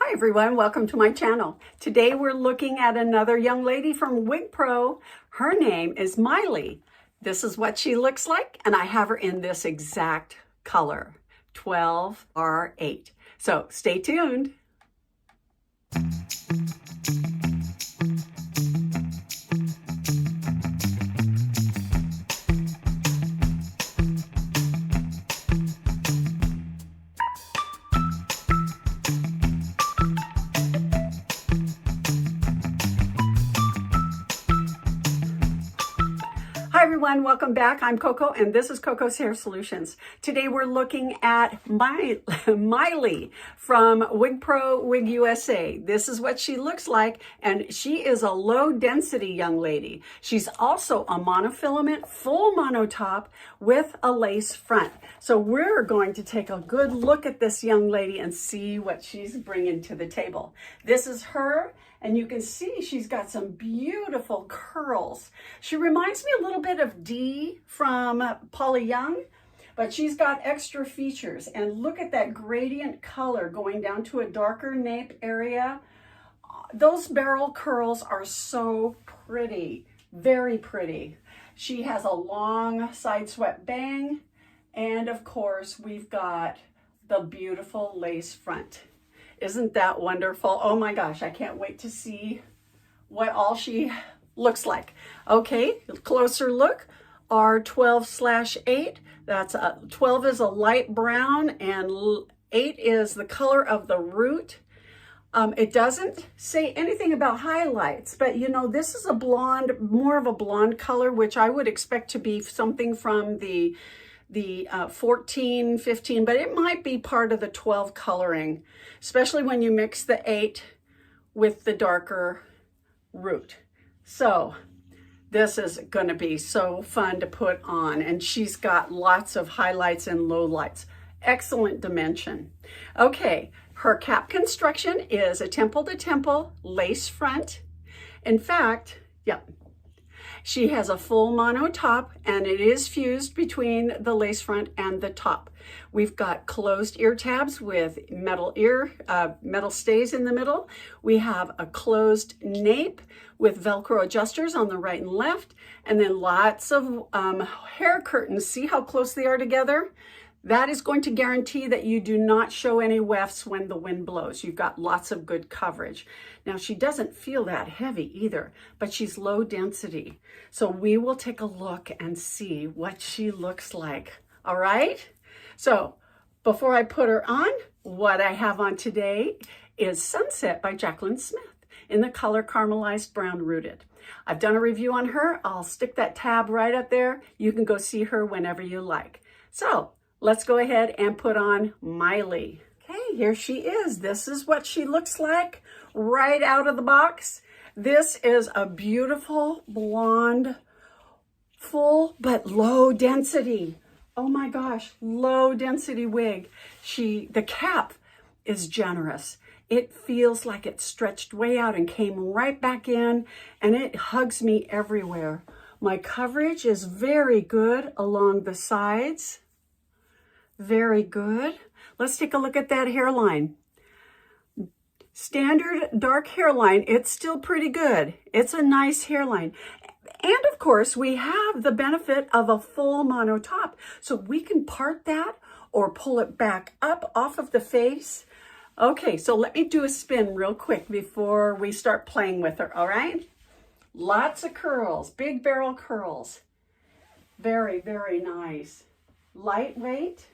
Hi everyone, welcome to my channel. Today we're looking at another young lady from WIGPRO. Her name is Miley. This is what she looks like, and I have her in this exact color, 12R8. So stay tuned. Hi everyone, welcome back. I'm Coco and this is Coco's Hair Solutions. Today we're looking at Miley from WIGPRO WIGUSA. This is what she looks like, and she is a low density young lady. She's also a monofilament full monotop with a lace front. So we're going to take a good look at this young lady and see what she's bringing to the table. This is her. And you can see she's got some beautiful curls. She reminds me a little bit of Dee from Polly Young, but she's got extra features. And look at that gradient color going down to a darker nape area. Those barrel curls are so pretty, very pretty. She has a long side swept bang. And of course, we've got the beautiful lace front. Isn't that wonderful? Oh my gosh, I can't wait to see what all she looks like. Okay, closer look, R12/8. That's 12 is a light brown and 8 is the color of the root. It doesn't say anything about highlights, but you know, this is a blonde, more of a blonde color, which I would expect to be something from the 14, 15, but it might be part of the 12 coloring, especially when you mix the 8 with the darker root. So this is going to be so fun to put on, and she's got lots of highlights and lowlights. Excellent dimension. Okay, her cap construction is a temple to temple lace front. In fact, yep. She has a full mono top, and it is fused between the lace front and the top. We've got closed ear tabs with metal stays in the middle. We have a closed nape with Velcro adjusters on the right and left, and then lots of hair curtains. See how close they are together? That is going to guarantee that you do not show any wefts when the wind blows. You've got lots of good coverage. Now, she doesn't feel that heavy either, but she's low density. So we will take a look and see what she looks like. All right? So before I put her on, what I have on today is Sunset by JACLYN SMITH in the color Caramelized Brown Rooted. I've done a review on her. I'll stick that tab right up there. You can go see her whenever you like. So let's go ahead and put on Miley. Okay, here she is. This is what she looks like right out of the box. This is a beautiful blonde, full but low density. Oh my gosh, low density wig. The cap is generous. It feels like it stretched way out and came right back in, and it hugs me everywhere. My coverage is very good along the sides. Very good. Let's take a look at that hairline. Standard dark hairline, it's still pretty good. It's a nice hairline. And of course, we have the benefit of a full mono top. So we can part that or pull it back up off of the face. Okay, so let me do a spin real quick before we start playing with her, all right? Lots of curls, big barrel curls. Very, very nice. Lightweight.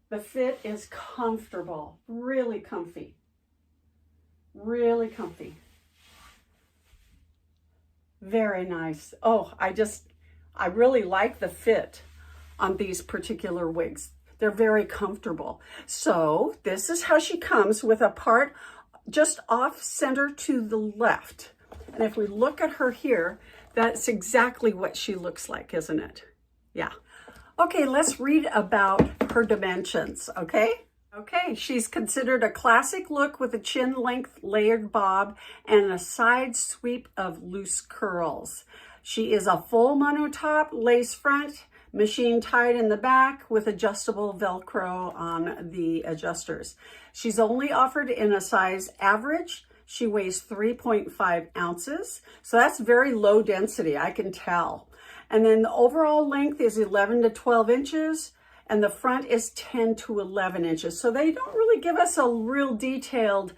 The fit is comfortable, really comfy, really comfy. Very nice. Oh, I really like the fit on these particular wigs. They're very comfortable. So this is how she comes, with a part just off center to the left. And if we look at her here, that's exactly what she looks like, isn't it? Yeah. Okay, let's read about her dimensions, okay? Okay, she's considered a classic look with a chin length layered bob and a side sweep of loose curls. She is a full monotop lace front, machine tied in the back with adjustable Velcro on the adjusters. She's only offered in a size average. She weighs 3.5 ounces. So that's very low density, I can tell. And then the overall length is 11 to 12 inches. And the front is 10 to 11 inches. So they don't really give us a real detailed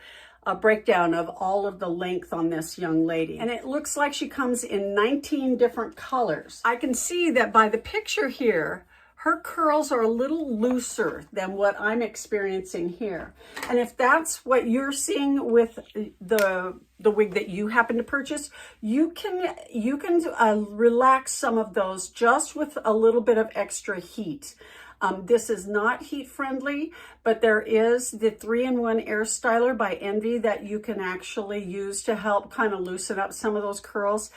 breakdown of all of the length on this young lady. And it looks like she comes in 19 different colors. I can see that by the picture here, her curls are a little looser than what I'm experiencing here. And if that's what you're seeing with the wig that you happen to purchase, you can relax some of those just with a little bit of extra heat. This is not heat friendly, but there is the 3-in-1 Air Styler by Envy that you can actually use to help kind of loosen up some of those curls.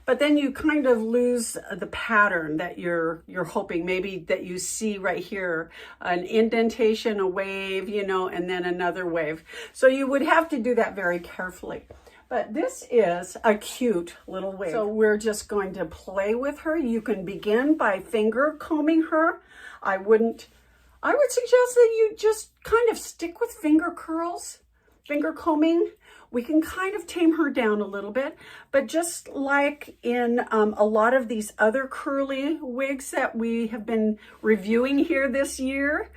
But then you kind of lose the pattern that you're hoping, maybe that you see right here, an indentation, a wave, you know, and then another wave. So you would have to do that very carefully. But this is a cute little wig. So we're just going to play with her. You can begin by finger combing her. I would suggest that you just kind of stick with finger curls, finger combing. We can kind of tame her down a little bit, but just like in a lot of these other curly wigs that we have been reviewing here this year,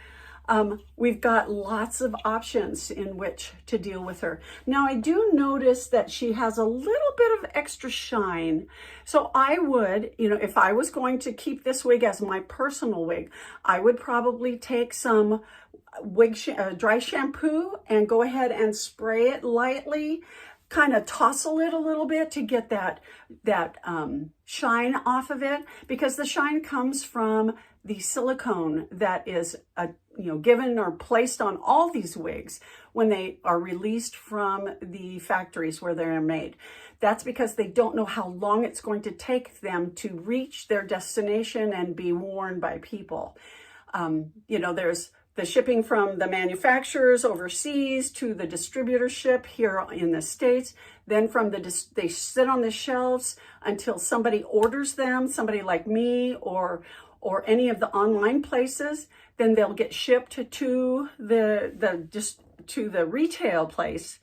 we've got lots of options in which to deal with her. Now, I do notice that she has a little bit of extra shine. So I would, you know, if I was going to keep this wig as my personal wig, I would probably take some dry shampoo and go ahead and spray it lightly, kind of tousle it a little bit to get that shine off of it, because the shine comes from the silicone that is given or placed on all these wigs when they are released from the factories where they're made. That's because they don't know how long it's going to take them to reach their destination and be worn by people. There's the shipping from the manufacturers overseas to the distributorship here in the States. Then they sit on the shelves until somebody orders them, somebody like me or any of the online places. Then they'll get shipped to the retail place,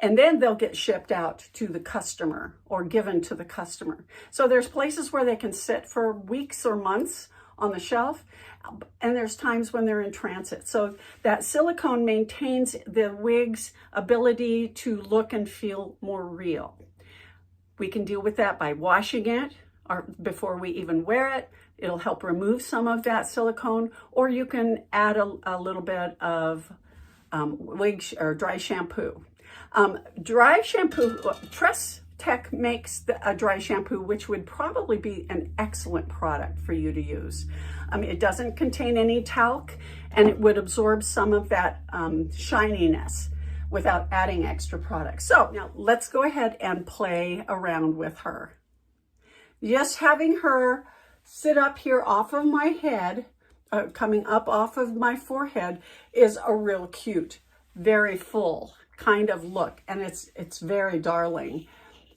and then they'll get shipped out to the customer or given to the customer. So there's places where they can sit for weeks or months on the shelf, and there's times when they're in transit. So that silicone maintains the wig's ability to look and feel more real. We can deal with that by washing it or before we even wear it. It'll help remove some of that silicone, or you can add a little bit of or dry shampoo. Dry shampoo, Tress Tech makes a dry shampoo, which would probably be an excellent product for you to use. It doesn't contain any talc, and it would absorb some of that shininess without adding extra products. So now let's go ahead and play around with her. Just having her sit up here off of my head, coming up off of my forehead, is a real cute, very full kind of look, and it's very darling.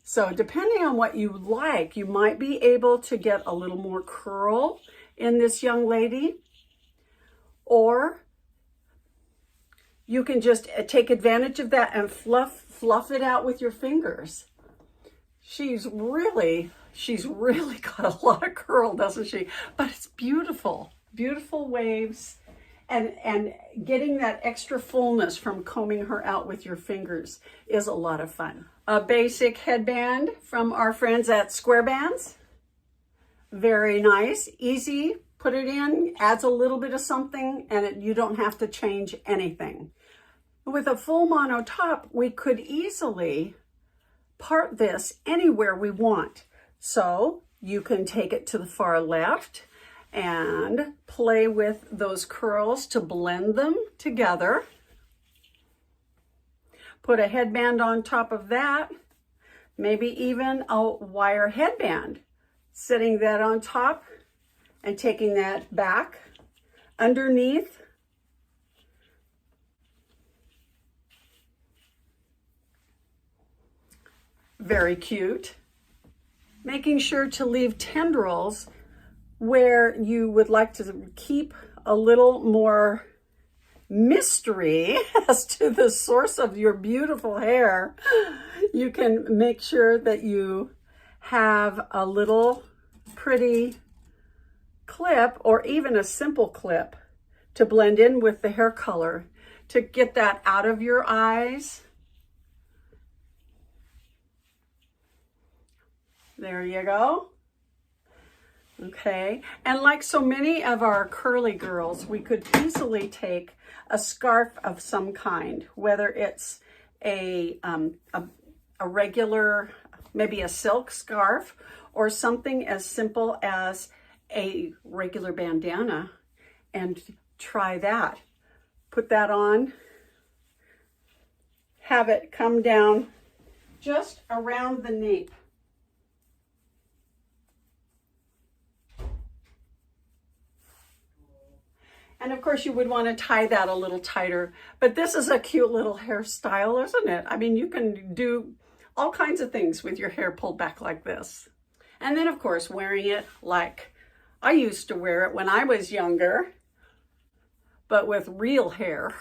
So depending on what you like, you might be able to get a little more curl in this young lady, or you can just take advantage of that and fluff it out with your fingers. She's really got a lot of curl, doesn't she? But it's beautiful, beautiful waves, and getting that extra fullness from combing her out with your fingers is a lot of fun. A basic headband from our friends at Square Bands. Very nice, easy, put it in, adds a little bit of something, and you don't have to change anything. With a full mono top, we could easily part this anywhere we want. So you can take it to the far left and play with those curls to blend them together. Put a headband on top of that, maybe even a wire headband, sitting that on top and taking that back underneath. Very cute. Making sure to leave tendrils where you would like to keep a little more mystery as to the source of your beautiful hair, you can make sure that you have a little pretty clip or even a simple clip to blend in with the hair color to get that out of your eyes. There you go. Okay, and like so many of our curly girls, we could easily take a scarf of some kind, whether it's a regular, maybe a silk scarf, or something as simple as a regular bandana, and try that. Put that on, have it come down just around the nape. And of course you would want to tie that a little tighter, but this is a cute little hairstyle, isn't it? I mean, you can do all kinds of things with your hair pulled back like this. And then of course, wearing it like I used to wear it when I was younger, but with real hair.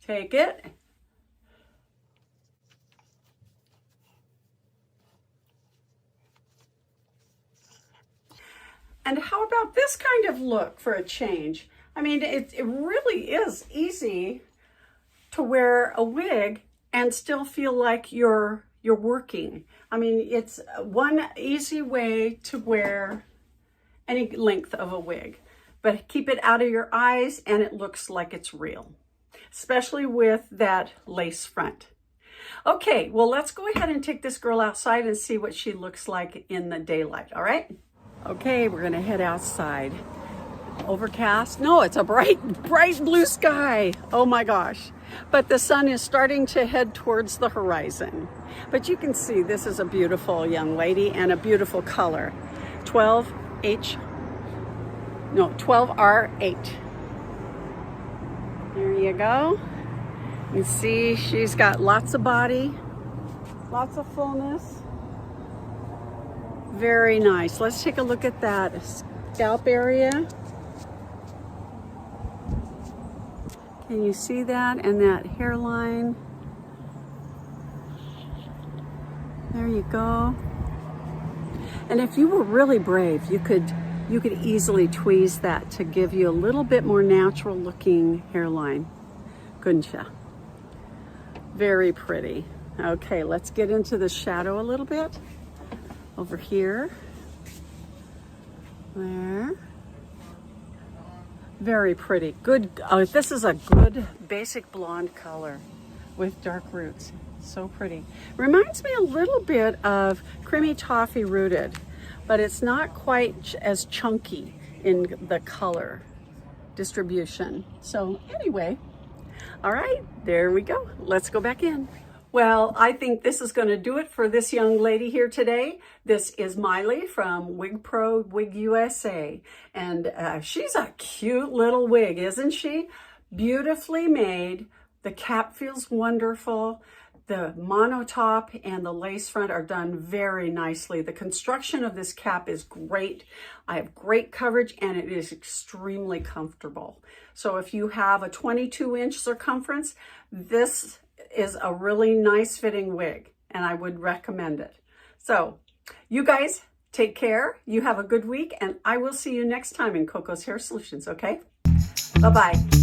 Take it. And how about this kind of look for a change? I mean, it really is easy to wear a wig and still feel like you're working. I mean, it's one easy way to wear any length of a wig, but keep it out of your eyes and it looks like it's real, especially with that lace front. Okay, well, let's go ahead and take this girl outside and see what she looks like in the daylight, all right? Okay, we're gonna head outside. Overcast? No, it's a bright blue sky. Oh my gosh. But the sun is starting to head towards the horizon. But you can see this is a beautiful young lady and a beautiful color. 12R8. There you go. You see she's got lots of body, lots of fullness. Very nice. Let's take a look at that scalp area. Can you see that? And that hairline. There you go. And if you were really brave, you could easily tweeze that to give you a little bit more natural looking hairline. Couldn't you? Very pretty. Okay, let's get into the shadow a little bit. Over here, there, very pretty. Good, oh, this is a good basic blonde color with dark roots, so pretty. Reminds me a little bit of Creamy Toffee Rooted, but it's not quite as chunky in the color distribution. So anyway, all right, there we go. Let's go back in. Well, I think this is going to do it for this young lady here today. This is Miley from WIGPRO Wig USA, and she's a cute little wig, isn't she? Beautifully made. The cap feels wonderful. The monotop and the lace front are done very nicely. The construction of this cap is great. I have great coverage and it is extremely comfortable. So if you have a 22-inch circumference, this is a really nice fitting wig and I would recommend it. So you guys take care. You have a good week and I will see you next time in Coco's Hair Solutions, okay? Bye-bye.